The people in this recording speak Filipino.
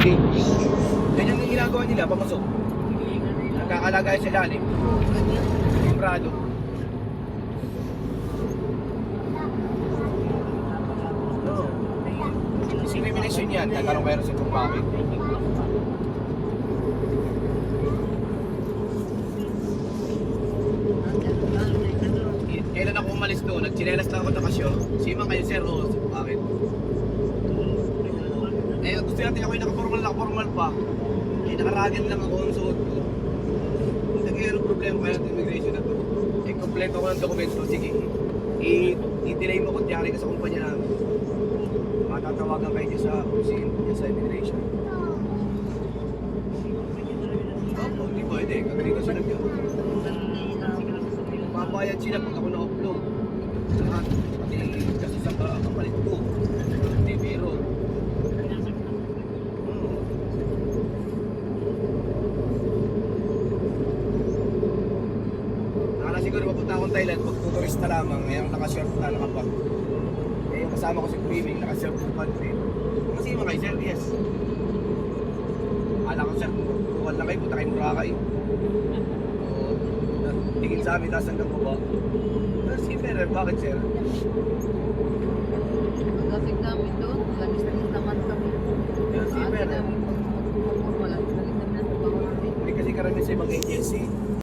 Okay. Ganyan yung ginagawa nila, pamasok. Nagkakalagay sa ilalim. Timbrado. No. Discrimination yan. Tatanong kayo sa kung bakit. Kailan ako umalis doon, nagchinelas lang ako na kasyo. Sima kayo sir, o bakit? Eh, gusto natin ako yung nakapormal pa. Eh, nakaragan lang ako ang suot ko. Nagkaroon problema kaya sa immigration na to. Eh, kompleto ko ng dokumento. Sige, i-delay mo kung tiyari ka sa kumpanya namin. Matatawagan kayo dyan sa opisina, dyan sa immigration. Opo, hindi pwede. Kagaling kasi mabayad sila pag ako na-upload. Lahat, pati kasi sa kapalit ko. Hindi, pero siguro mapunta akong Thailand, magtuturista lamang, ngayong naka-short na nakapag. Eh, yung kasama ko si Swimming, naka-short ng country. Masima kayo, sir? Yes. Alam ko, sir, buwan lang kayo, punta kayo Boracay. Oo. Tingin sa amin, taas hanggang baba. Pero si Ferrer, bakit, sir? Pagkasig namin doon, lamis-lamis naman kami. Pero si Ferrer, Wala, lamis namin ang trabaho namin. hindi kasi karamihan sa ibang